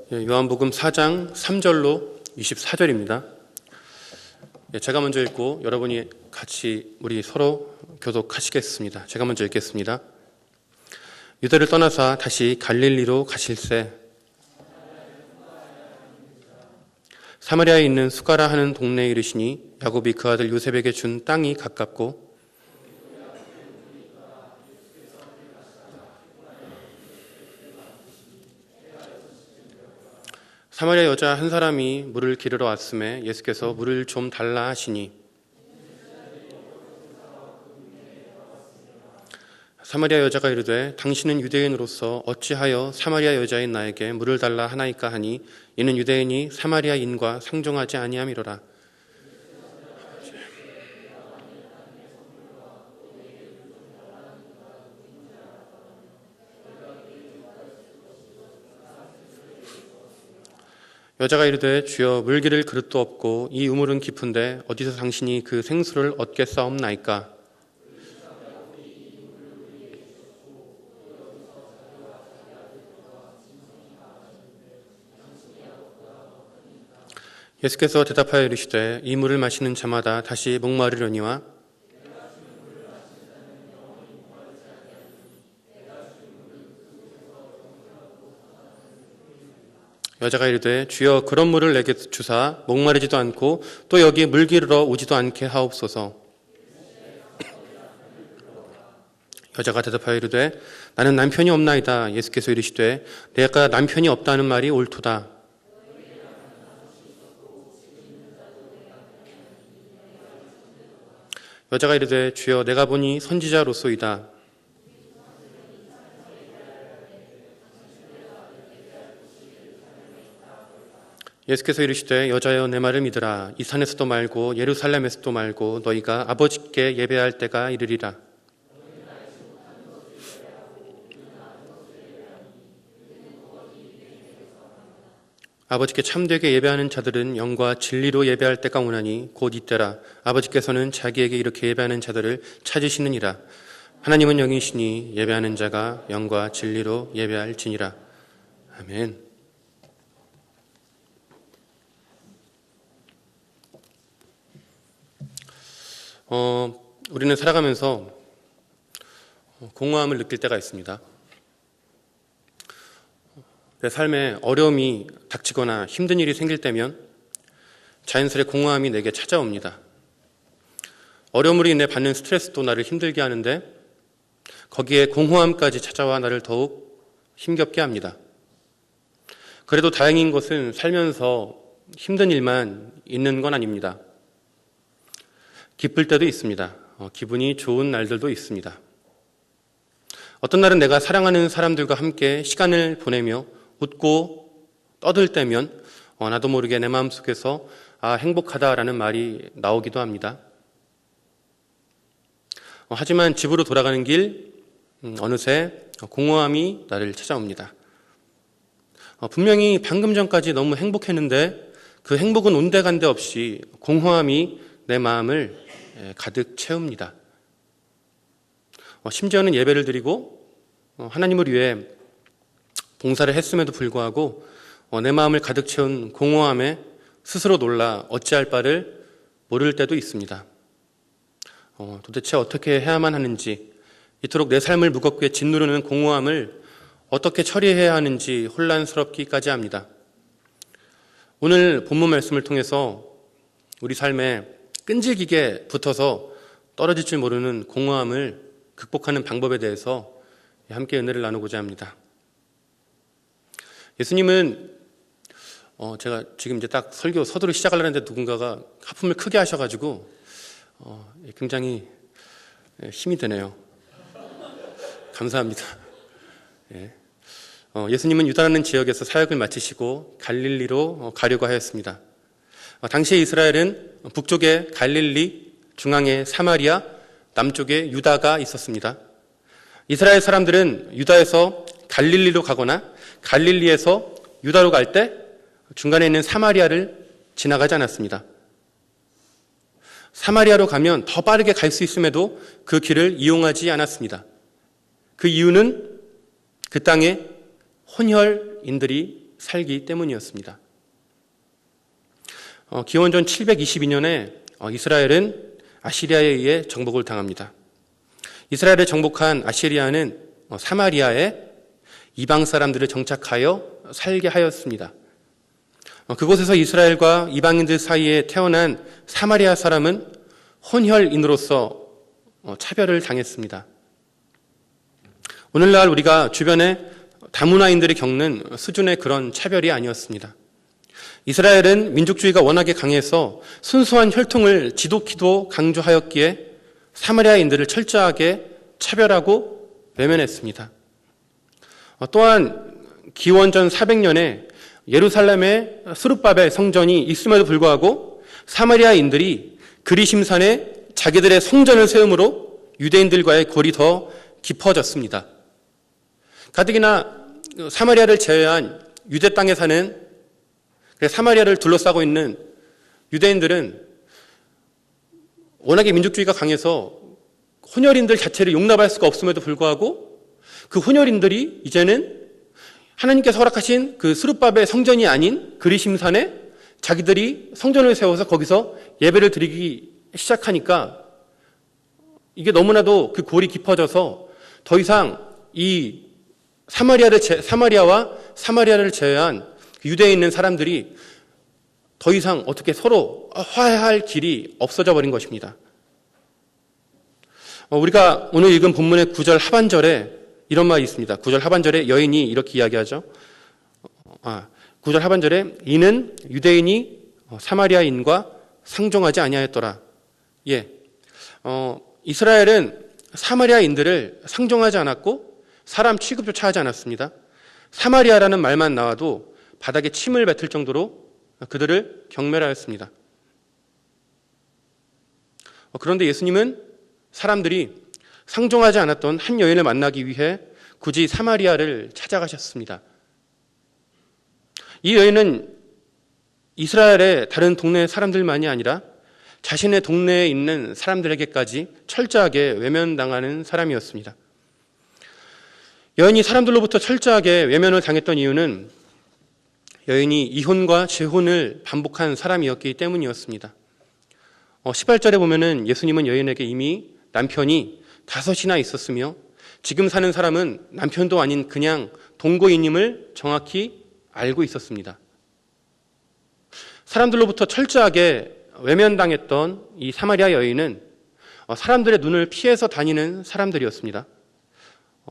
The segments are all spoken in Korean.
요한복음 4장 3절로 24절입니다. 제가 먼저 읽고 여러분이 같이 우리 서로 교독하시겠습니다. 제가 먼저 읽겠습니다. 유대를 떠나사 다시 갈릴리로 가실새 사마리아에 있는 수가라 하는 동네에 이르시니 야곱이 그 아들 요셉에게 준 땅이 가깝고 사마리아 여자 한 사람이 물을 기르러 왔음에 예수께서 물을 좀 달라 하시니 사마리아 여자가 이르되 당신은 유대인으로서 어찌하여 사마리아 여자인 나에게 물을 달라 하나이까 하니 이는 유대인이 사마리아인과 상종하지 아니함이로라. 여자가 이르되 주여 물 기를 그릇도 없고 이 우물은 깊은데 어디서 당신이 그 생수를 얻겠사옵나이까. 예수께서 대답하여 이르시되 이 물을 마시는 자마다 다시 목마르려니와 여자가 이르되 주여 그런 물을 내게 주사 목마르지도 않고 또 여기 물 기르러 오지도 않게 하옵소서. 여자가 대답하여 이르되 나는 남편이 없나이다. 예수께서 이르시되 내가 남편이 없다는 말이 옳도다. 여자가 이르되 주여 내가 보니 선지자로소이다. 예수께서 이르시되 여자여 내 말을 믿으라. 이 산에서도 말고 예루살렘에서도 말고 너희가 아버지께 예배할 때가 이르리라. 아버지께 참되게 예배하는 자들은 영과 진리로 예배할 때가 오나니 곧 이때라. 아버지께서는 자기에게 이렇게 예배하는 자들을 찾으시느니라. 하나님은 영이시니 예배하는 자가 영과 진리로 예배할지니라. 아멘. 우리는 살아가면서 공허함을 느낄 때가 있습니다. 내 삶에 어려움이 닥치거나 힘든 일이 생길 때면 자연스레 공허함이 내게 찾아옵니다. 어려움으로 인해 받는 스트레스도 나를 힘들게 하는데 거기에 공허함까지 찾아와 나를 더욱 힘겹게 합니다. 그래도 다행인 것은 살면서 힘든 일만 있는 건 아닙니다. 기쁠 때도 있습니다. 기분이 좋은 날들도 있습니다. 어떤 날은 내가 사랑하는 사람들과 함께 시간을 보내며 웃고 떠들 때면 나도 모르게 내 마음속에서 행복하다라는 말이 나오기도 합니다. 하지만 집으로 돌아가는 길 어느새 공허함이 나를 찾아옵니다. 분명히 방금 전까지 너무 행복했는데 그 행복은 온데간데 없이 공허함이 내 마음을 가득 채웁니다. 심지어는 예배를 드리고 하나님을 위해 봉사를 했음에도 불구하고 내 마음을 가득 채운 공허함에 스스로 놀라 어찌할 바를 모를 때도 있습니다. 도대체 어떻게 해야만 하는지, 이토록 내 삶을 무겁게 짓누르는 공허함을 어떻게 처리해야 하는지 혼란스럽기까지 합니다. 오늘 본문 말씀을 통해서 우리 삶에 끈질기게 붙어서 떨어질 줄 모르는 공허함을 극복하는 방법에 대해서 함께 은혜를 나누고자 합니다. 예수님은 제가 지금 이제 딱 설교 서두를 시작하려는데 누군가가 하품을 크게 하셔가지고 굉장히 힘이 되네요. 감사합니다. 예수님은 유다라는 지역에서 사역을 마치시고 갈릴리로 가려고 하였습니다. 당시 이스라엘은 북쪽에 갈릴리, 중앙에 사마리아, 남쪽에 유다가 있었습니다. 이스라엘 사람들은 유다에서 갈릴리로 가거나 갈릴리에서 유다로 갈 때 중간에 있는 사마리아를 지나가지 않았습니다. 사마리아로 가면 더 빠르게 갈 수 있음에도 그 길을 이용하지 않았습니다. 그 이유는 그 땅에 혼혈인들이 살기 때문이었습니다. 기원전 722년에 이스라엘은 아시리아에 의해 정복을 당합니다. 이스라엘을 정복한 아시리아는 사마리아에 이방 사람들을 정착하여 살게 하였습니다. 그곳에서 이스라엘과 이방인들 사이에 태어난 사마리아 사람은 혼혈인으로서 차별을 당했습니다. 오늘날 우리가 주변에 다문화인들이 겪는 수준의 그런 차별이 아니었습니다. 이스라엘은 민족주의가 워낙에 강해서 순수한 혈통을 지독히도 강조하였기에 사마리아인들을 철저하게 차별하고 외면했습니다. 또한 기원전 400년에 예루살렘의 스룹바벨 성전이 있음에도 불구하고 사마리아인들이 그리심산에 자기들의 성전을 세움으로 유대인들과의 골이 더 깊어졌습니다. 가뜩이나 사마리아를 제외한 유대 땅에 사는 사마리아를 둘러싸고 있는 유대인들은 워낙에 민족주의가 강해서 혼혈인들 자체를 용납할 수가 없음에도 불구하고 그 혼혈인들이 이제는 하나님께서 허락하신 그 스룹바벨 성전이 아닌 그리심산에 자기들이 성전을 세워서 거기서 예배를 드리기 시작하니까 이게 너무나도 그 골이 깊어져서 더 이상 이 사마리아와 사마리아를 제외한 유대에 있는 사람들이 더 이상 어떻게 서로 화해할 길이 없어져 버린 것입니다. 우리가 오늘 읽은 본문의 9절 하반절에 이런 말이 있습니다. 9절 하반절에 여인이 이렇게 이야기하죠. 9절 하반절에 이는 유대인이 사마리아인과 상종하지 아니하였더라. 이스라엘은 사마리아인들을 상종하지 않았고 사람 취급조차 하지 않았습니다. 사마리아라는 말만 나와도 바닥에 침을 뱉을 정도로 그들을 경멸하였습니다. 그런데 예수님은 사람들이 상종하지 않았던 한 여인을 만나기 위해 굳이 사마리아를 찾아가셨습니다. 이 여인은 이스라엘의 다른 동네 사람들만이 아니라 자신의 동네에 있는 사람들에게까지 철저하게 외면당하는 사람이었습니다. 여인이 사람들로부터 철저하게 외면을 당했던 이유는 여인이 이혼과 재혼을 반복한 사람이었기 때문이었습니다. 18절에 보면은 예수님은 여인에게 이미 남편이 5이나 있었으며 지금 사는 사람은 남편도 아닌 그냥 동거인임을 정확히 알고 있었습니다. 사람들로부터 철저하게 외면당했던 이 사마리아 여인은 사람들의 눈을 피해서 다니는 사람들이었습니다.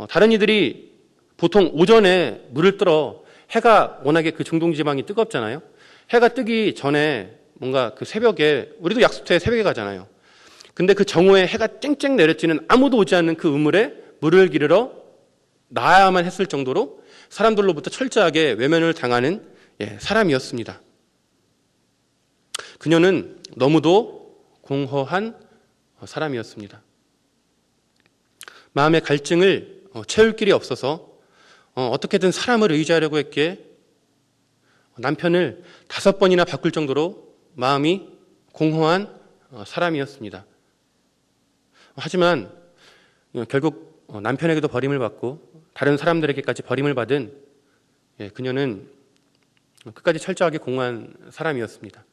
다른 이들이 보통 오전에 물을 들어 해가 워낙에 그 중동 지방이 뜨겁잖아요. 해가 뜨기 전에 뭔가 그 새벽에 우리도 약수터에 새벽에 가잖아요. 근데 그 정오에 해가 쨍쨍 내려지는 아무도 오지 않는 그 우물에 물을 기르러 나야만 했을 정도로 사람들로부터 철저하게 외면을 당하는 사람이었습니다. 그녀는 너무도 공허한 사람이었습니다. 마음의 갈증을 채울 길이 없어서 어떻게든 사람을 의지하려고 했기에 남편을 5번이나 바꿀 정도로 마음이 공허한 사람이었습니다. 하지만 결국 남편에게도 버림을 받고 다른 사람들에게까지 버림을 받은 그녀는 끝까지 철저하게 공허한 사람이었습니다.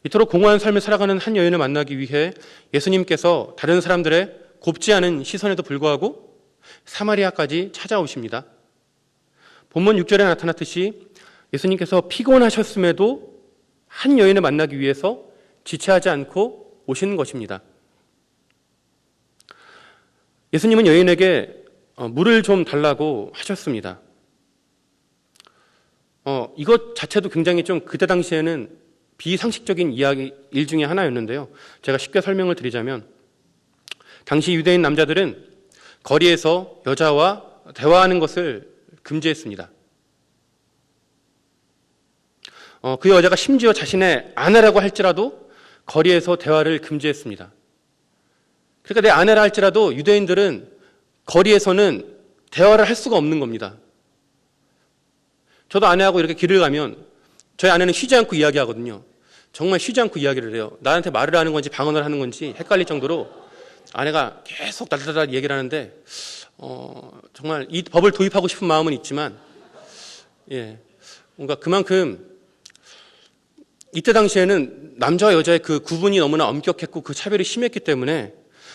이토록 공허한 삶을 살아가는 한 여인을 만나기 위해 예수님께서 다른 사람들의 곱지 않은 시선에도 불구하고 사마리아까지 찾아오십니다. 본문 6절에 나타났듯이 예수님께서 피곤하셨음에도 한 여인을 만나기 위해서 지체하지 않고 오신 것입니다. 예수님은 여인에게 물을 좀 달라고 하셨습니다. 이것 자체도 굉장히 좀 그때 당시에는 비상식적인 일 중에 하나였는데요. 제가 쉽게 설명을 드리자면 당시 유대인 남자들은 거리에서 여자와 대화하는 것을 금지했습니다. 그 여자가 심지어 자신의 아내라고 할지라도 거리에서 대화를 금지했습니다. 그러니까 내 아내라 할지라도 유대인들은 거리에서는 대화를 할 수가 없는 겁니다. 저도 아내하고 이렇게 길을 가면 저희 아내는 쉬지 않고 이야기하거든요. 정말 쉬지 않고 이야기를 해요. 나한테 말을 하는 건지 방언을 하는 건지 헷갈릴 정도로 아내가 계속 달달달 얘기를 하는데 정말 이 법을 도입하고 싶은 마음은 있지만 예, 뭔가 그만큼 이때 당시에는 남자와 여자의 그 구분이 너무나 엄격했고 그 차별이 심했기 때문에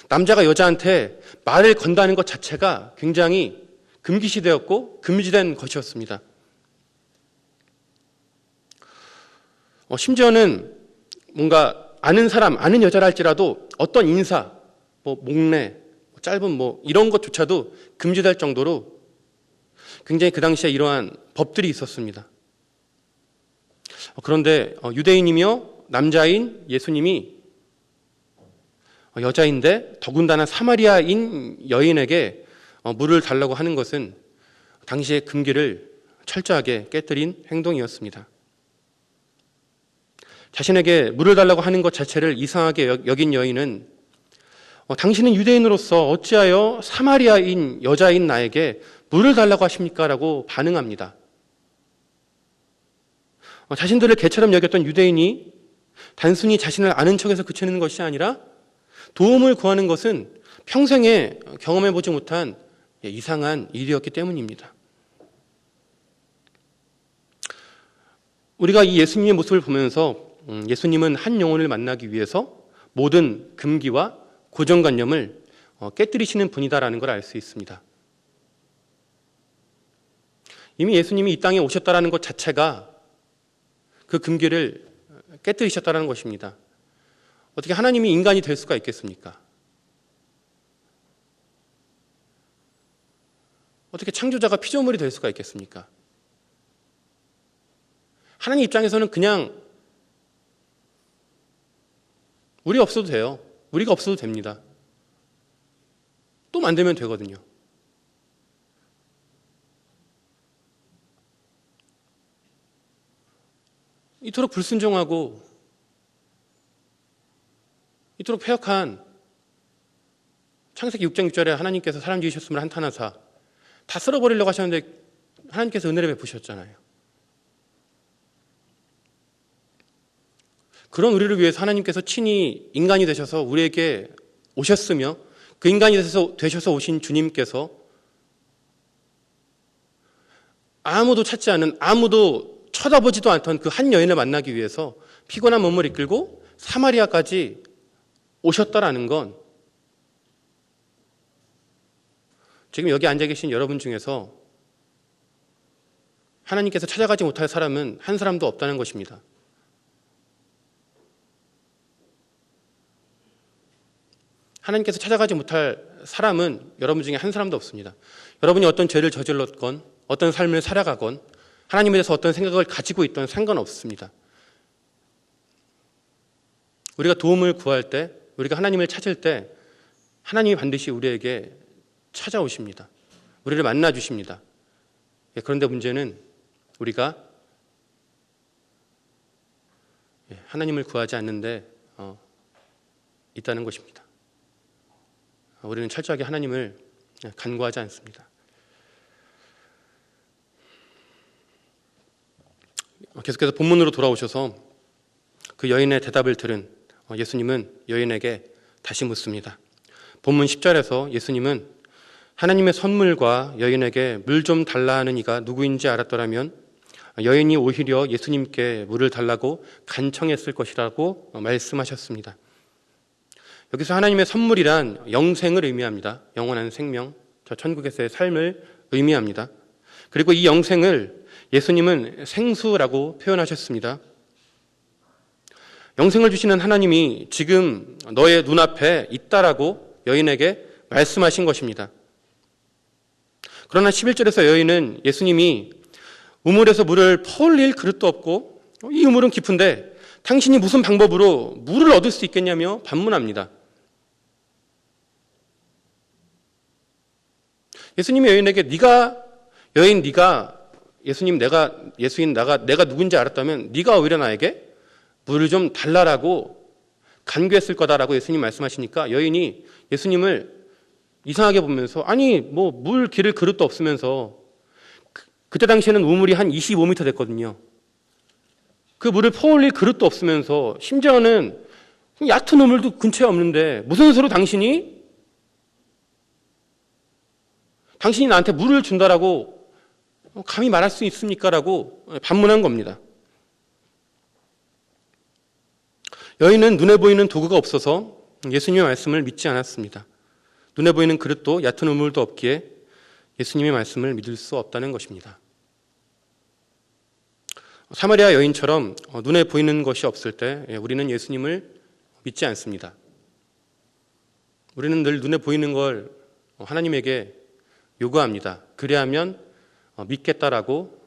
남자가 여자한테 말을 건다는 것 자체가 굉장히 금기시되었고 금지된 것이었습니다. 심지어는 뭔가 아는 사람, 아는 여자라 할지라도 어떤 인사, 뭐 목례, 짧은 뭐 이런 것조차도 금지될 정도로 굉장히 그 당시에 이러한 법들이 있었습니다. 그런데 유대인이며 남자인 예수님이 여자인데 더군다나 사마리아인 여인에게 물을 달라고 하는 것은 당시의 금기를 철저하게 깨뜨린 행동이었습니다. 자신에게 물을 달라고 하는 것 자체를 이상하게 여긴 여인은 당신은 유대인으로서 어찌하여 사마리아인 여자인 나에게 물을 달라고 하십니까? 라고 반응합니다. 자신들을 개처럼 여겼던 유대인이 단순히 자신을 아는 척해서 그치는 것이 아니라 도움을 구하는 것은 평생에 경험해보지 못한 이상한 일이었기 때문입니다. 우리가 이 예수님의 모습을 보면서 예수님은 한 영혼을 만나기 위해서 모든 금기와 고정관념을 깨뜨리시는 분이다라는 걸 알 수 있습니다. 이미 예수님이 이 땅에 오셨다라는 것 자체가 그 금기를 깨뜨리셨다라는 것입니다. 어떻게 하나님이 인간이 될 수가 있겠습니까? 어떻게 창조자가 피조물이 될 수가 있겠습니까? 하나님 입장에서는 그냥 우리 없어도 돼요. 우리가 없어도 됩니다. 또 만들면 되거든요. 이토록 불순종하고 이토록 패역한 창세기 6장 6절에 하나님께서 사람 지으셨음을 한탄하사 다 쓸어버리려고 하셨는데 하나님께서 은혜를 베푸셨잖아요. 그런 우리를 위해서 하나님께서 친히 인간이 되셔서 우리에게 오셨으며 그 인간이 되셔서 오신 주님께서 아무도 찾지 않은, 아무도 쳐다보지도 않던 그 한 여인을 만나기 위해서 피곤한 몸을 이끌고 사마리아까지 오셨다라는 건 지금 여기 앉아 계신 여러분 중에서 하나님께서 찾아가지 못할 사람은 한 사람도 없다는 것입니다. 하나님께서 찾아가지 못할 사람은 여러분 중에 한 사람도 없습니다. 여러분이 어떤 죄를 저질렀건 어떤 삶을 살아가건 하나님에 대해서 어떤 생각을 가지고 있던 상관없습니다. 우리가 도움을 구할 때, 우리가 하나님을 찾을 때 하나님이 반드시 우리에게 찾아오십니다. 우리를 만나주십니다. 그런데 문제는 우리가 하나님을 구하지 않는데 있다는 것입니다. 우리는 철저하게 하나님을 간구하지 않습니다. 계속해서 본문으로 돌아오셔서 그 여인의 대답을 들은 예수님은 여인에게 다시 묻습니다. 본문 10절에서 예수님은 하나님의 선물과 여인에게 물 좀 달라 하는 이가 누구인지 알았더라면 여인이 오히려 예수님께 물을 달라고 간청했을 것이라고 말씀하셨습니다. 여기서 하나님의 선물이란 영생을 의미합니다. 영원한 생명, 저 천국에서의 삶을 의미합니다. 그리고 이 영생을 예수님은 생수라고 표현하셨습니다. 영생을 주시는 하나님이 지금 너의 눈앞에 있다라고 여인에게 말씀하신 것입니다. 그러나 11절에서 여인은 예수님이 우물에서 물을 퍼올릴 그릇도 없고 이 우물은 깊은데 당신이 무슨 방법으로 물을 얻을 수 있겠냐며 반문합니다. 예수님이 여인에게 네가 예수님 내가 누군지 알았다면 네가 오히려 나에게 물을 좀 달라라고 간구했을 거다라고 예수님 말씀하시니까 여인이 예수님을 이상하게 보면서 아니 뭐 물 기를 그릇도 없으면서 그때 당시에는 우물이 한 25m 됐거든요. 그 물을 퍼올릴 그릇도 없으면서 심지어는 얕은 우물도 근처에 없는데 무슨 수로 당신이 나한테 물을 준다라고 감히 말할 수 있습니까? 라고 반문한 겁니다. 여인은 눈에 보이는 도구가 없어서 예수님의 말씀을 믿지 않았습니다. 눈에 보이는 그릇도 얕은 우물도 없기에 예수님의 말씀을 믿을 수 없다는 것입니다. 사마리아 여인처럼 눈에 보이는 것이 없을 때 우리는 예수님을 믿지 않습니다. 우리는 늘 눈에 보이는 걸 하나님에게 요구합니다. 그래야면 믿겠다라고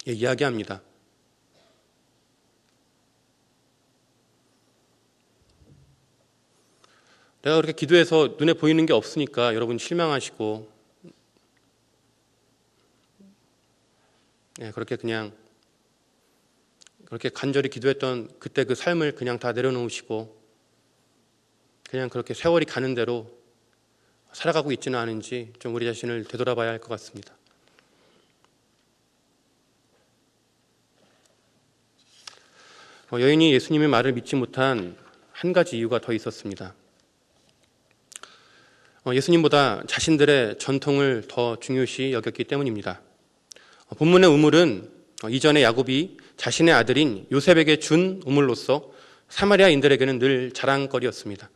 이야기합니다. 내가 그렇게 기도해서 눈에 보이는 게 없으니까 여러분 실망하시고 그렇게 간절히 기도했던 그때 그 삶을 그냥 다 내려놓으시고 그냥 그렇게 세월이 가는 대로 살아가고 있지는 않은지 좀 우리 자신을 되돌아봐야 할 것 같습니다. 여인이 예수님의 말을 믿지 못한 한 가지 이유가 더 있었습니다. 예수님보다 자신들의 전통을 더 중요시 여겼기 때문입니다. 본문의 우물은 이전에 야곱이 자신의 아들인 요셉에게 준 우물로서 사마리아인들에게는 늘 자랑거리였습니다.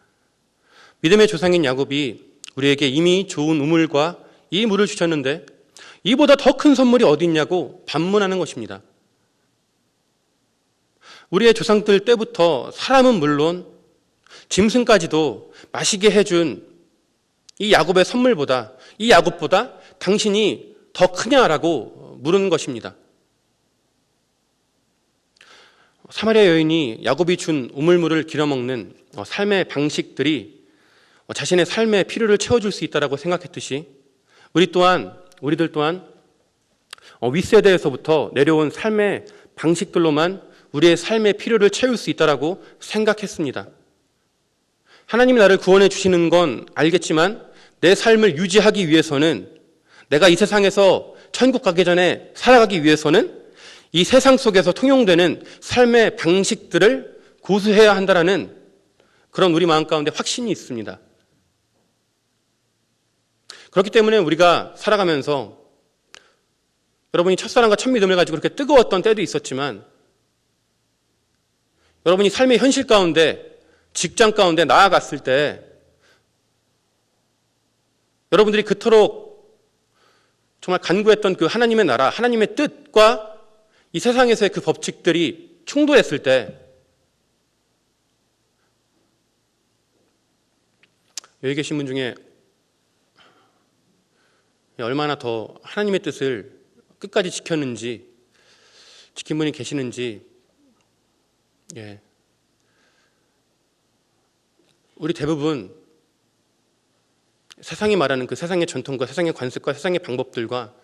믿음의 조상인 야곱이 우리에게 이미 좋은 우물과 이 물을 주셨는데 이보다 더 큰 선물이 어디 있냐고 반문하는 것입니다. 우리의 조상들 때부터 사람은 물론 짐승까지도 마시게 해준 이 야곱의 선물보다, 이 야곱보다 당신이 더 크냐라고 물은 것입니다. 사마리아 여인이 야곱이 준 우물물을 길어먹는 삶의 방식들이 자신의 삶의 필요를 채워줄 수 있다고 생각했듯이 우리들 또한 윗세대에서부터 내려온 삶의 방식들로만 우리의 삶의 필요를 채울 수 있다고 생각했습니다. 하나님이 나를 구원해 주시는 건 알겠지만 내 삶을 유지하기 위해서는, 내가 이 세상에서 천국 가기 전에 살아가기 위해서는 이 세상 속에서 통용되는 삶의 방식들을 고수해야 한다라는 그런 우리 마음 가운데 확신이 있습니다. 그렇기 때문에 우리가 살아가면서 여러분이 첫사랑과 첫 믿음을 가지고 그렇게 뜨거웠던 때도 있었지만 여러분이 삶의 현실 가운데, 직장 가운데 나아갔을 때 여러분들이 그토록 정말 간구했던 그 하나님의 나라, 하나님의 뜻과 이 세상에서의 그 법칙들이 충돌했을 때 여기 계신 분 중에 얼마나 더 하나님의 뜻을 끝까지 지켰는지, 지킨 분이 계시는지, 우리 대부분 세상이 말하는 그 세상의 전통과 세상의 관습과 세상의 방법들과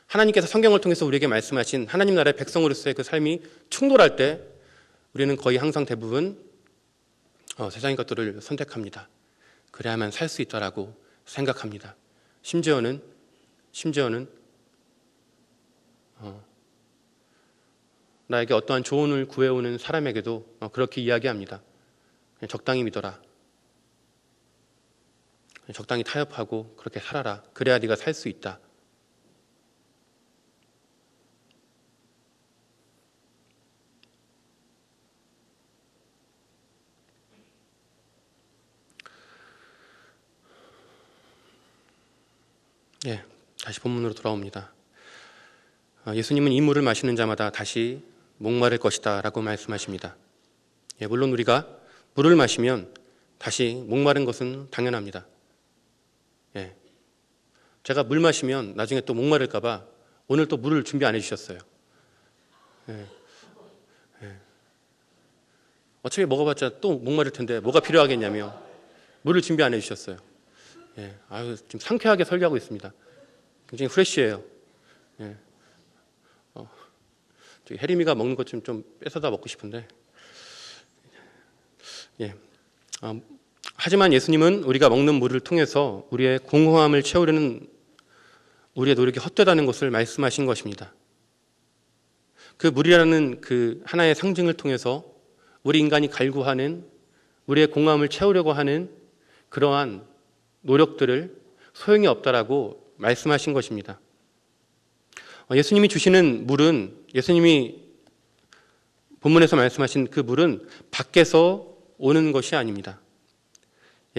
하나님께서 성경을 통해서 우리에게 말씀하신 하나님 나라의 백성으로서의 그 삶이 충돌할 때 우리는 거의 항상 대부분 세상의 것들을 선택합니다. 그래야만 살 수 있다라고 생각합니다. 심지어는 나에게 어떠한 조언을 구해오는 사람에게도 그렇게 이야기합니다. 그냥 적당히 믿어라. 적당히 타협하고 그렇게 살아라. 그래야 네가 살 수 있다. 다시 본문으로 돌아옵니다. 예수님은 이 물을 마시는 자마다 다시 목마를 것이다 라고 말씀하십니다. 물론 우리가 물을 마시면 다시 목마른 것은 당연합니다. 제가 물 마시면 나중에 또 목마를까 봐 오늘 또 물을 준비 안 해주셨어요. 어차피 먹어봤자 또 목마를 텐데 뭐가 필요하겠냐며 물을 준비 안 해주셨어요. 지금 상쾌하게 설교하고 있습니다. 굉장히 프레쉬해요. 혜림이가 먹는 것 좀 뺏어다 먹고 싶은데. 하지만 예수님은 우리가 먹는 물을 통해서 우리의 공허함을 채우려는 우리의 노력이 헛되다는 것을 말씀하신 것입니다. 그 물이라는 그 하나의 상징을 통해서 우리 인간이 갈구하는, 우리의 공허함을 채우려고 하는 그러한 노력들을 소용이 없다라고 말씀하신 것입니다. 예수님이 주시는 물은, 예수님이 본문에서 말씀하신 그 물은 밖에서 오는 것이 아닙니다.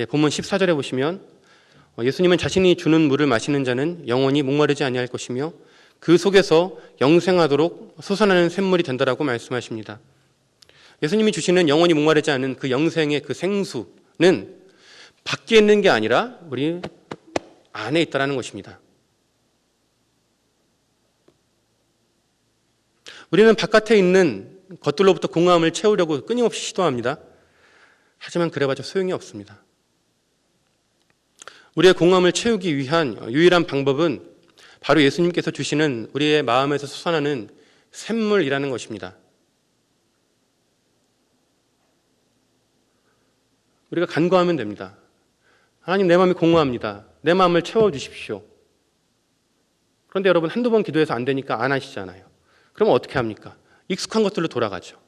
본문 14절에 보시면 예수님은 자신이 주는 물을 마시는 자는 영원히 목마르지 아니할 것이며 그 속에서 영생하도록 솟아나는 샘물이 된다라고 말씀하십니다. 예수님이 주시는 영원히 목마르지 않은 그 영생의 그 생수는 밖에 있는 게 아니라 우리 안에 있다는 것입니다. 우리는 바깥에 있는 것들로부터 공허함을 채우려고 끊임없이 시도합니다. 하지만 그래봤자 소용이 없습니다. 우리의 공허함을 채우기 위한 유일한 방법은 바로 예수님께서 주시는 우리의 마음에서 솟아나는 샘물이라는 것입니다. 우리가 간구하면 됩니다. 하나님, 내 마음이 공허합니다. 내 마음을 채워주십시오. 그런데 여러분, 한두 번 기도해서 안 되니까 안 하시잖아요. 그러면 어떻게 합니까? 익숙한 것들로 돌아가죠.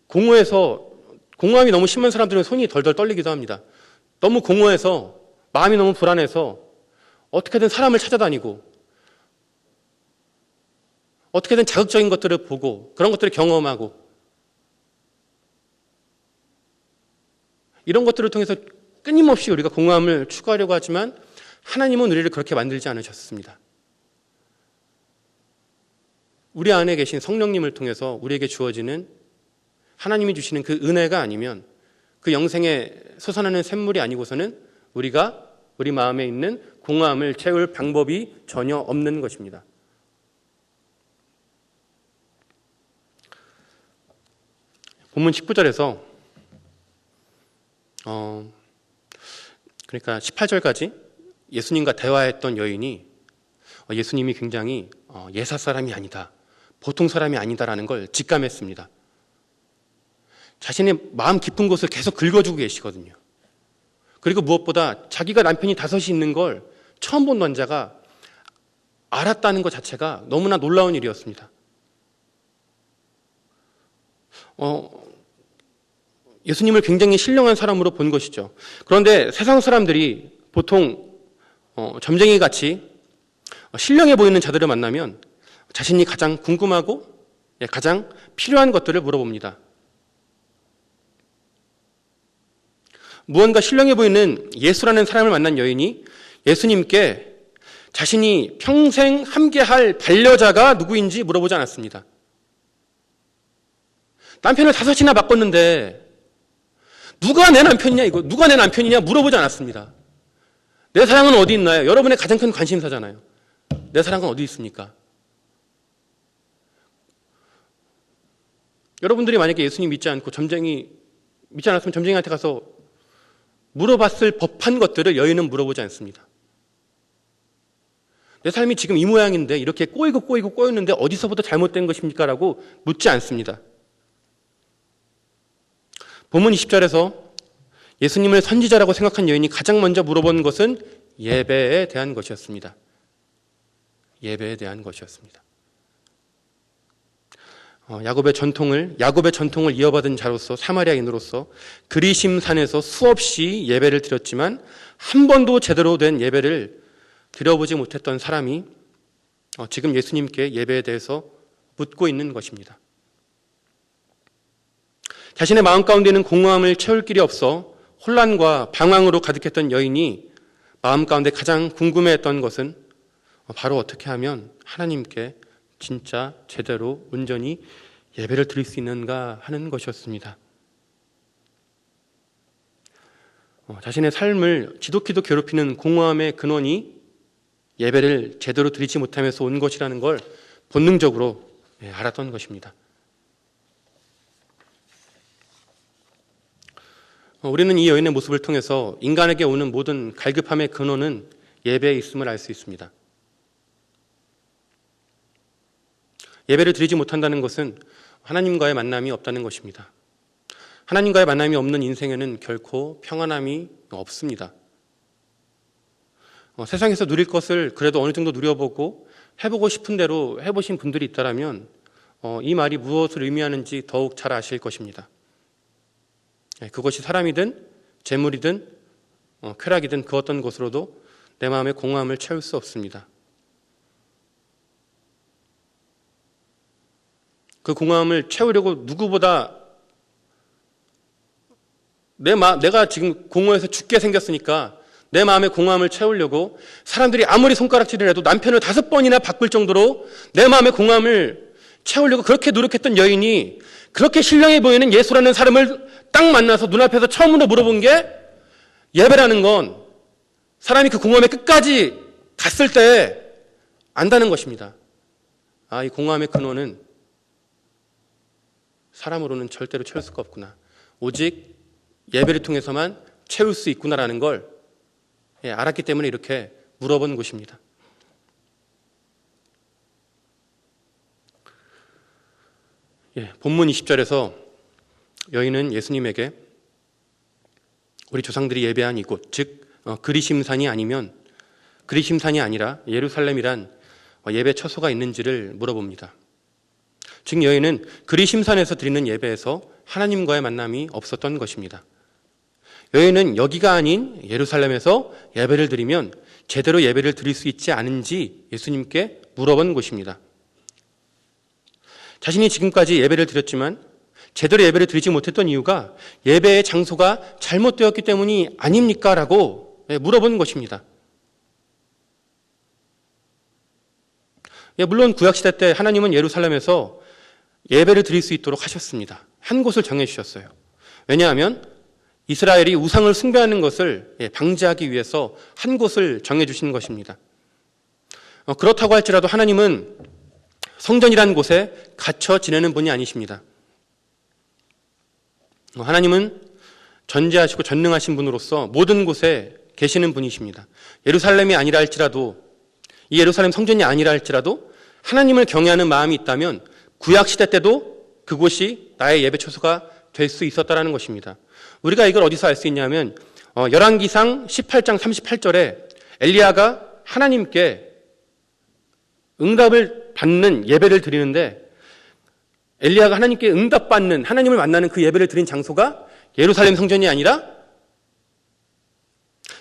공허함이 너무 심한 사람들은 손이 덜덜 떨리기도 합니다. 너무 공허해서, 마음이 너무 불안해서 어떻게든 사람을 찾아다니고 어떻게든 자극적인 것들을 보고 그런 것들을 경험하고 이런 것들을 통해서 끊임없이 우리가 공허함을 추구하려고 하지만 하나님은 우리를 그렇게 만들지 않으셨습니다. 우리 안에 계신 성령님을 통해서 우리에게 주어지는 하나님이 주시는 그 은혜가 아니면 그 영생에 솟아나는 샘물이 아니고서는 우리가 우리 마음에 있는 공허함을 채울 방법이 전혀 없는 것입니다. 본문 19절에서 그러니까 18절까지 예수님과 대화했던 여인이 예수님이 굉장히 예사 사람이 아니다, 보통 사람이 아니다라는 걸 직감했습니다. 자신의 마음 깊은 곳을 계속 긁어주고 계시거든요. 그리고 무엇보다 자기가 남편이 5이 있는 걸 처음 본 남자가 알았다는 것 자체가 너무나 놀라운 일이었습니다. 예수님을 굉장히 신령한 사람으로 본 것이죠. 그런데 세상 사람들이 보통 점쟁이 같이 신령해 보이는 자들을 만나면 자신이 가장 궁금하고 가장 필요한 것들을 물어봅니다. 무언가 신령해 보이는 예수라는 사람을 만난 여인이 예수님께 자신이 평생 함께할 반려자가 누구인지 물어보지 않았습니다. 남편을 5이나 바꿨는데 누가 내 남편이냐 물어보지 않았습니다. 내 사랑은 어디 있나요? 여러분의 가장 큰 관심사잖아요. 내 사랑은 어디 있습니까? 여러분들이 만약에 예수님 믿지 않았으면 점쟁이한테 가서 물어봤을 법한 것들을 여인은 물어보지 않습니다. 내 삶이 지금 이 모양인데 이렇게 꼬이는데 어디서부터 잘못된 것입니까? 라고 묻지 않습니다. 본문 20절에서 예수님을 선지자라고 생각한 여인이 가장 먼저 물어본 것은 예배에 대한 것이었습니다. 예배에 대한 것이었습니다. 야곱의 전통을 이어받은 자로서, 사마리아인으로서 그리심산에서 수없이 예배를 드렸지만 한 번도 제대로 된 예배를 드려보지 못했던 사람이 지금 예수님께 예배에 대해서 묻고 있는 것입니다. 자신의 마음 가운데는 공허함을 채울 길이 없어 혼란과 방황으로 가득했던 여인이 마음 가운데 가장 궁금해했던 것은 바로 어떻게 하면 하나님께 진짜 제대로 온전히 예배를 드릴 수 있는가 하는 것이었습니다. 자신의 삶을 지독히도 괴롭히는 공허함의 근원이 예배를 제대로 드리지 못하면서 온 것이라는 걸 본능적으로 알았던 것입니다. 우리는 이 여인의 모습을 통해서 인간에게 오는 모든 갈급함의 근원은 예배에 있음을 알 수 있습니다. 예배를 드리지 못한다는 것은 하나님과의 만남이 없다는 것입니다. 하나님과의 만남이 없는 인생에는 결코 평안함이 없습니다. 세상에서 누릴 것을 그래도 어느 정도 누려보고 해보고 싶은 대로 해보신 분들이 있다면 이 말이 무엇을 의미하는지 더욱 잘 아실 것입니다. 그것이 사람이든 재물이든 쾌락이든 그 어떤 것으로도 내 마음의 공허함을 채울 수 없습니다. 그 공허함을 채우려고 누구보다 내가 지금 공허해서 죽게 생겼으니까 내 마음의 공허함을 채우려고 사람들이 아무리 손가락질을 해도 남편을 5번이나 바꿀 정도로 내 마음의 공허함을 채우려고 그렇게 노력했던 여인이 그렇게 신령해 보이는 예수라는 사람을 딱 만나서 눈앞에서 처음으로 물어본 게 예배라는 건 사람이 그 공허함의 끝까지 갔을 때 안다는 것입니다. 이 공허함의 근원은 사람으로는 절대로 채울 수가 없구나. 오직 예배를 통해서만 채울 수 있구나라는 걸 알았기 때문에 이렇게 물어본 것입니다. 본문 20절에서 여인은 예수님에게 우리 조상들이 예배한 이곳, 즉 그리심산이 아니라 예루살렘이란 예배 처소가 있는지를 물어봅니다. 즉 여인은 그리심산에서 드리는 예배에서 하나님과의 만남이 없었던 것입니다. 여인은 여기가 아닌 예루살렘에서 예배를 드리면 제대로 예배를 드릴 수 있지 않은지 예수님께 물어본 것입니다. 자신이 지금까지 예배를 드렸지만 제대로 예배를 드리지 못했던 이유가 예배의 장소가 잘못되었기 때문이 아닙니까? 라고 물어본 것입니다. 물론 구약시대 때 하나님은 예루살렘에서 예배를 드릴 수 있도록 하셨습니다. 한 곳을 정해주셨어요. 왜냐하면 이스라엘이 우상을 숭배하는 것을 방지하기 위해서 한 곳을 정해주신 것입니다. 그렇다고 할지라도 하나님은 성전이라는 곳에 갇혀 지내는 분이 아니십니다. 하나님은 전지하시고 전능하신 분으로서 모든 곳에 계시는 분이십니다. 예루살렘이 아니라 할지라도, 이 예루살렘 성전이 아니라 할지라도 하나님을 경외하는 마음이 있다면 구약시대 때도 그곳이 나의 예배 처소가 될 수 있었다는 것입니다. 우리가 이걸 어디서 알 수 있냐면 열왕기상 18장 38절에 엘리야가 하나님께 응답을 받는 예배를 드리는데 엘리야가 하나님께 응답받는 하나님을 만나는 그 예배를 드린 장소가 예루살렘 성전이 아니라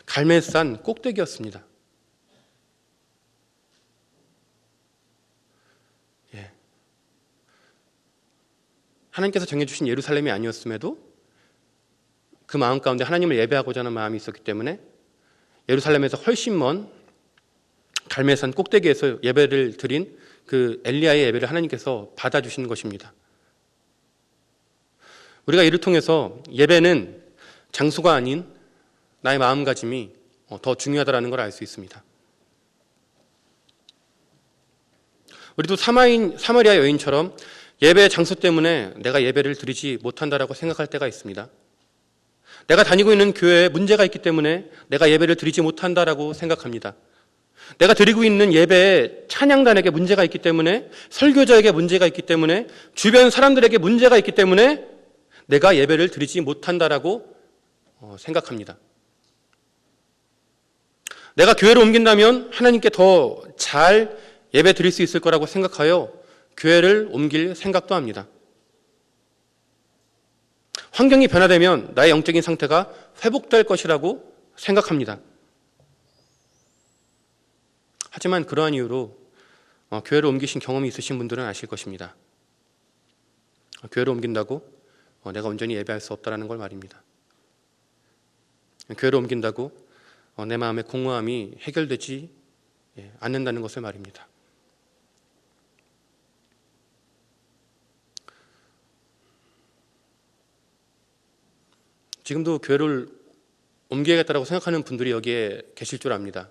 갈멜산 꼭대기였습니다. 하나님께서 정해주신 예루살렘이 아니었음에도 그 마음 가운데 하나님을 예배하고자 하는 마음이 있었기 때문에 예루살렘에서 훨씬 먼 갈멜산 꼭대기에서 예배를 드린 그 엘리야의 예배를 하나님께서 받아주신 것입니다. 우리가 이를 통해서 예배는 장소가 아닌 나의 마음가짐이 더 중요하다는 걸 알 수 있습니다. 우리도 사마리아 여인처럼 예배의 장소 때문에 내가 예배를 드리지 못한다라고 생각할 때가 있습니다. 내가 다니고 있는 교회에 문제가 있기 때문에 내가 예배를 드리지 못한다라고 생각합니다. 내가 드리고 있는 예배에 찬양단에게 문제가 있기 때문에, 설교자에게 문제가 있기 때문에, 주변 사람들에게 문제가 있기 때문에 내가 예배를 드리지 못한다라고 생각합니다. 내가 교회를 옮긴다면 하나님께 더 잘 예배 드릴 수 있을 거라고 생각하여 교회를 옮길 생각도 합니다. 환경이 변화되면 나의 영적인 상태가 회복될 것이라고 생각합니다. 하지만 그러한 이유로 교회를 옮기신 경험이 있으신 분들은 아실 것입니다. 교회를 옮긴다고 내가 온전히 예배할 수 없다는 걸 말입니다. 교회를 옮긴다고 내 마음의 공허함이 해결되지 않는다는 것을 말입니다. 지금도 교회를 옮겨야겠다고 생각하는 분들이 여기에 계실 줄 압니다.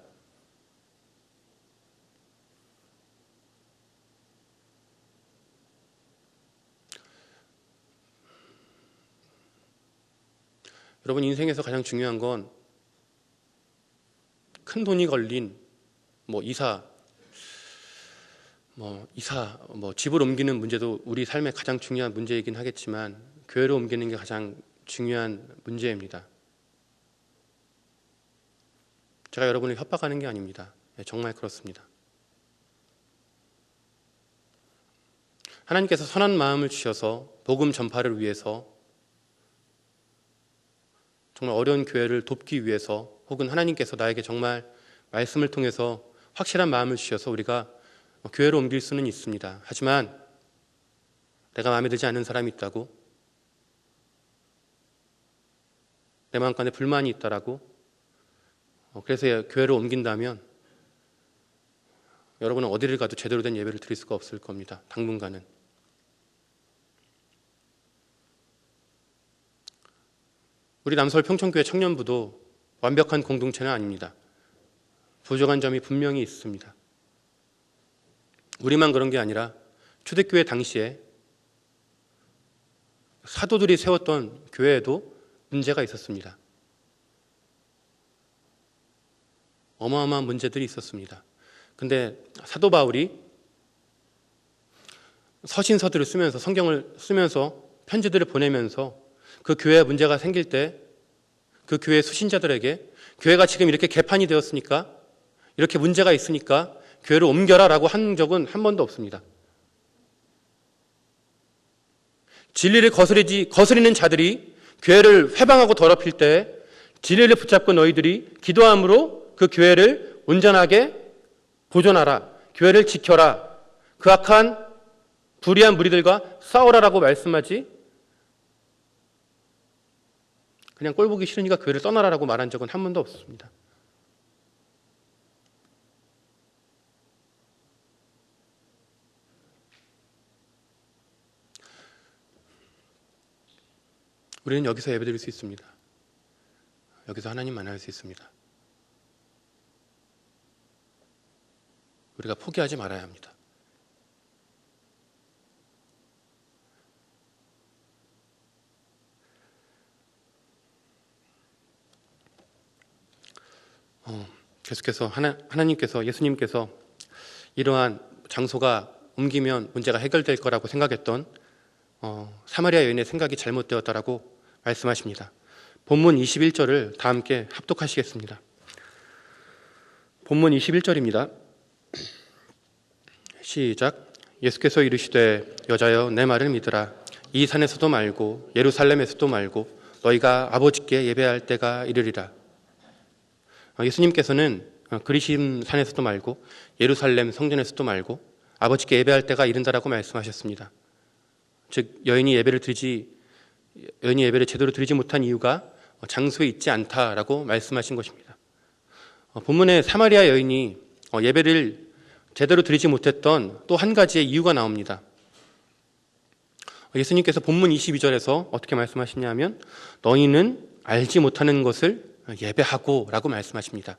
여러분 인생에서 가장 중요한 건 큰 돈이 걸린 이사, 집을 옮기는 문제도 우리 삶의 가장 중요한 문제이긴 하겠지만 교회를 옮기는 게 가장 중요한 문제입니다. 제가 여러분을 협박하는 게 아닙니다. 정말 그렇습니다. 하나님께서 선한 마음을 주셔서 복음 전파를 위해서, 정말 어려운 교회를 돕기 위해서, 혹은 하나님께서 나에게 정말 말씀을 통해서 확실한 마음을 주셔서 우리가 교회로 옮길 수는 있습니다. 하지만 내가 마음에 들지 않는 사람이 있다고, 내 마음간에 불만이 있다라고, 그래서 교회를 옮긴다면 여러분은 어디를 가도 제대로 된 예배를 드릴 수가 없을 겁니다. 당분간은. 우리 남서울 평촌교회 청년부도 완벽한 공동체는 아닙니다. 부족한 점이 분명히 있습니다. 우리만 그런 게 아니라 초대교회 당시에 사도들이 세웠던 교회에도 문제가 있었습니다. 어마어마한 문제들이 있었습니다. 근데 사도 바울이 서신서들을 쓰면서, 성경을 쓰면서, 편지들을 보내면서 그 교회에 문제가 생길 때 그 교회 수신자들에게 교회가 지금 이렇게 개판이 되었으니까, 이렇게 문제가 있으니까 교회를 옮겨라 라고 한 적은 한 번도 없습니다. 진리를 거스리는 자들이 교회를 회방하고 더럽힐 때 진리를 붙잡고 너희들이 기도함으로 그 교회를 온전하게 보존하라, 교회를 지켜라, 그 악한 불의한 무리들과 싸우라라고 말씀하지, 그냥 꼴 보기 싫으니까 교회를 떠나라라고 말한 적은 한 번도 없습니다. 우리는 여기서 예배드릴 수 있습니다. 여기서 하나님 만날 수 있습니다. 우리가 포기하지 말아야 합니다. 계속해서 하나님께서, 예수님께서 이러한 장소가 옮기면 문제가 해결될 거라고 생각했던 사마리아 여인의 생각이 잘못되었다라고 말씀하십니다. 본문 21절을 다 함께 합독하시겠습니다. 본문 21절입니다. 시작. 예수께서 이르시되 여자여 내 말을 믿으라. 이 산에서도 말고 예루살렘에서도 말고 너희가 아버지께 예배할 때가 이르리라. 예수님께서는 그리심 산에서도 말고 예루살렘 성전에서도 말고 아버지께 예배할 때가 이른다라고 말씀하셨습니다. 즉 여인이 예배를 제대로 드리지 못한 이유가 장소에 있지 않다라고 말씀하신 것입니다. 본문에 사마리아 여인이 예배를 제대로 드리지 못했던 또 한 가지의 이유가 나옵니다. 예수님께서 본문 22절에서 어떻게 말씀하시냐면 너희는 알지 못하는 것을 예배하고 라고 말씀하십니다.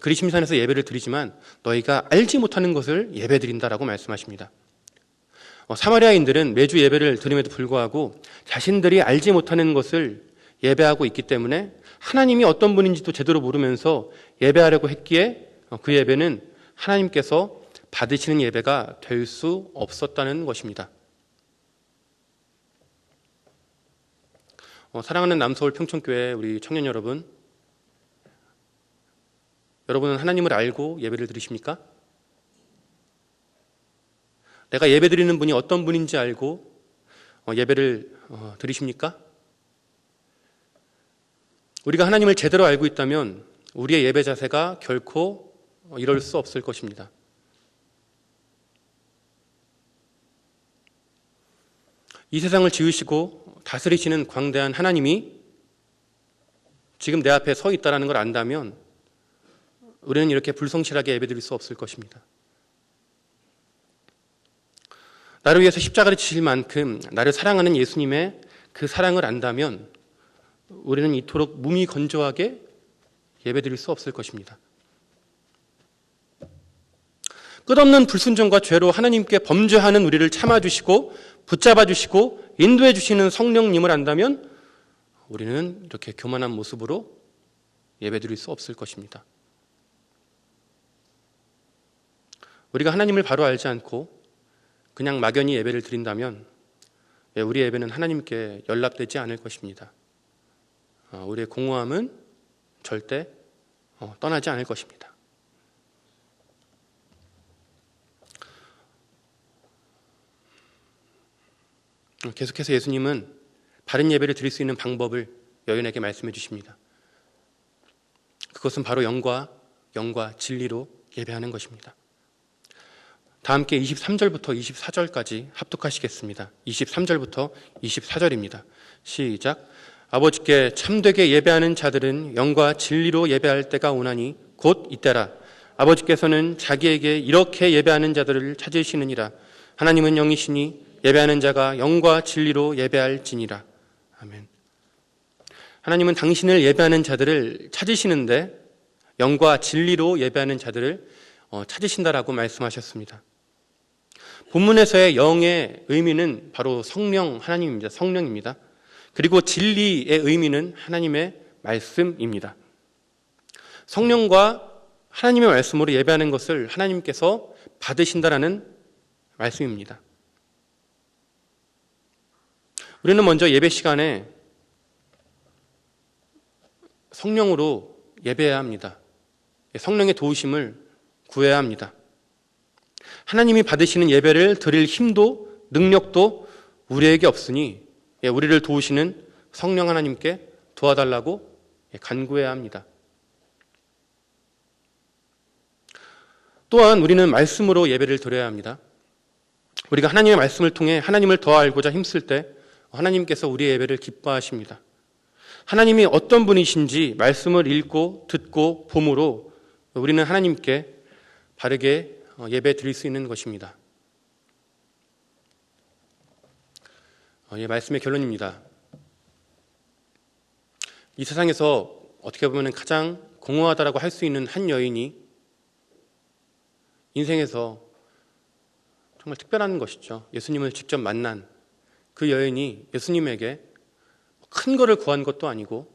그리심산에서 예배를 드리지만 너희가 알지 못하는 것을 예배 드린다라고 말씀하십니다. 사마리아인들은 매주 예배를 드림에도 불구하고 자신들이 알지 못하는 것을 예배하고 있기 때문에 하나님이 어떤 분인지도 제대로 모르면서 예배하려고 했기에 그 예배는 하나님께서 받으시는 예배가 될 수 없었다는 것입니다. 사랑하는 남서울 평촌교회 우리 청년 여러분, 여러분은 하나님을 알고 예배를 드리십니까? 내가 예배 드리는 분이 어떤 분인지 알고 예배를 드리십니까? 우리가 하나님을 제대로 알고 있다면 우리의 예배 자세가 결코 이럴 수 없을 것입니다. 이 세상을 지으시고 다스리시는 광대한 하나님이 지금 내 앞에 서 있다는 걸 안다면 우리는 이렇게 불성실하게 예배드릴 수 없을 것입니다. 나를 위해서 십자가를 지실 만큼 나를 사랑하는 예수님의 그 사랑을 안다면 우리는 이토록 무미건조하게 예배드릴 수 없을 것입니다. 끝없는 불순종과 죄로 하나님께 범죄하는 우리를 참아주시고 붙잡아주시고 인도해주시는 성령님을 안다면 우리는 이렇게 교만한 모습으로 예배드릴 수 없을 것입니다. 우리가 하나님을 바로 알지 않고 그냥 막연히 예배를 드린다면 우리 예배는 하나님께 연락되지 않을 것입니다. 우리의 공허함은 절대 떠나지 않을 것입니다. 계속해서 예수님은 바른 예배를 드릴 수 있는 방법을 여인에게 말씀해 주십니다. 그것은 바로 영과 진리로 예배하는 것입니다. 다 함께 23절부터 24절까지 합독하시겠습니다. 23절부터 24절입니다. 시작. 아버지께 참되게 예배하는 자들은 영과 진리로 예배할 때가 오나니 곧 이때라. 아버지께서는 자기에게 이렇게 예배하는 자들을 찾으시느니라. 하나님은 영이시니 예배하는 자가 영과 진리로 예배할지니라. 아멘. 하나님은 당신을 예배하는 자들을 찾으시는데 영과 진리로 예배하는 자들을 찾으신다라고 말씀하셨습니다. 본문에서의 영의 의미는 바로 성령 하나님입니다. 성령입니다. 그리고 진리의 의미는 하나님의 말씀입니다. 성령과 하나님의 말씀으로 예배하는 것을 하나님께서 받으신다라는 말씀입니다. 우리는 먼저 예배 시간에 성령으로 예배해야 합니다. 성령의 도우심을 구해야 합니다. 하나님이 받으시는 예배를 드릴 힘도 능력도 우리에게 없으니 우리를 도우시는 성령 하나님께 도와달라고 간구해야 합니다. 또한 우리는 말씀으로 예배를 드려야 합니다. 우리가 하나님의 말씀을 통해 하나님을 더 알고자 힘쓸 때 하나님께서 우리의 예배를 기뻐하십니다. 하나님이 어떤 분이신지 말씀을 읽고 듣고 봄으로 우리는 하나님께 바르게 예배 드릴 수 있는 것입니다. 말씀의 결론입니다. 이 세상에서 어떻게 보면 가장 공허하다라고 할 수 있는 한 여인이 인생에서 정말 특별한 것이죠. 예수님을 직접 만난 그 여인이 예수님에게 큰 거를 구한 것도 아니고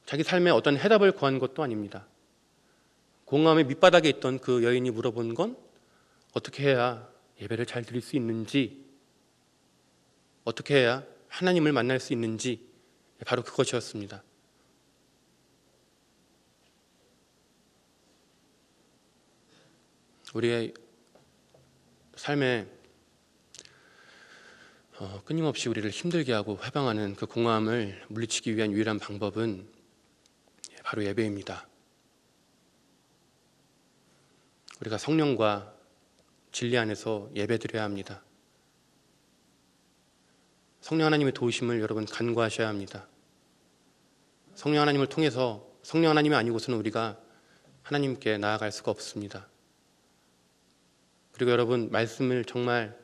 자기 삶에 어떤 해답을 구한 것도 아닙니다. 공허함의 밑바닥에 있던 그 여인이 물어본 건 어떻게 해야 예배를 잘 드릴 수 있는지, 어떻게 해야 하나님을 만날 수 있는지, 바로 그것이었습니다. 우리의 삶에 끊임없이 우리를 힘들게 하고 회방하는 그 공허함을 물리치기 위한 유일한 방법은 바로 예배입니다. 우리가 성령과 진리 안에서 예배드려야 합니다. 성령 하나님의 도우심을 여러분 간구하셔야 합니다. 성령 하나님을 통해서 성령 하나님이 아니고서는 우리가 하나님께 나아갈 수가 없습니다. 그리고 여러분 말씀을 정말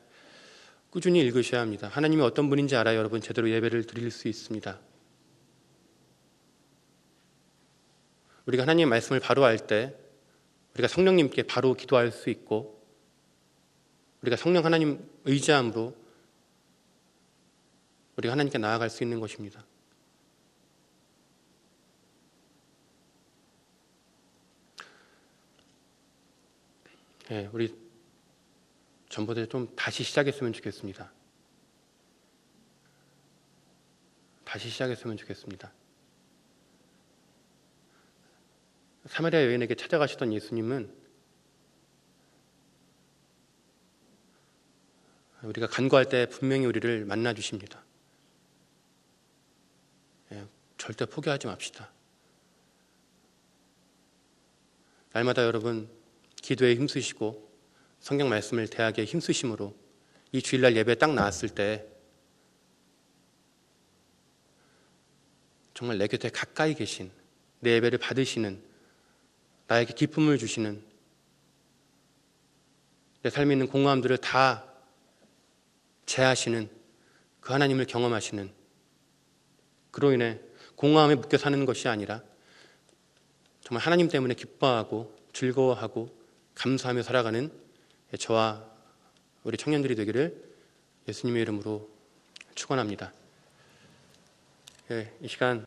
꾸준히 읽으셔야 합니다. 하나님이 어떤 분인지 알아야 여러분 제대로 예배를 드릴 수 있습니다. 우리가 하나님의 말씀을 바로 알 때 우리가 성령님께 바로 기도할 수 있고 우리가 성령 하나님 의지함으로 우리가 하나님께 나아갈 수 있는 것입니다. 우리 전보다 좀 다시 시작했으면 좋겠습니다. 다시 시작했으면 좋겠습니다. 사마리아 여인에게 찾아가시던 예수님은 우리가 간구할 때 분명히 우리를 만나 주십니다. 절대 포기하지 맙시다. 날마다 여러분 기도에 힘쓰시고 성경 말씀을 대하기에 힘쓰심으로 이 주일날 예배에 딱 나왔을 때 정말 내 곁에 가까이 계신 내 예배를 받으시는 나에게 기쁨을 주시는 내 삶에 있는 공허함들을 다 제하시는 그 하나님을 경험하시는 그로 인해 공허함에 묶여 사는 것이 아니라 정말 하나님 때문에 기뻐하고 즐거워하고 감사하며 살아가는 저와 우리 청년들이 되기를 예수님의 이름으로 축원합니다. 이 시간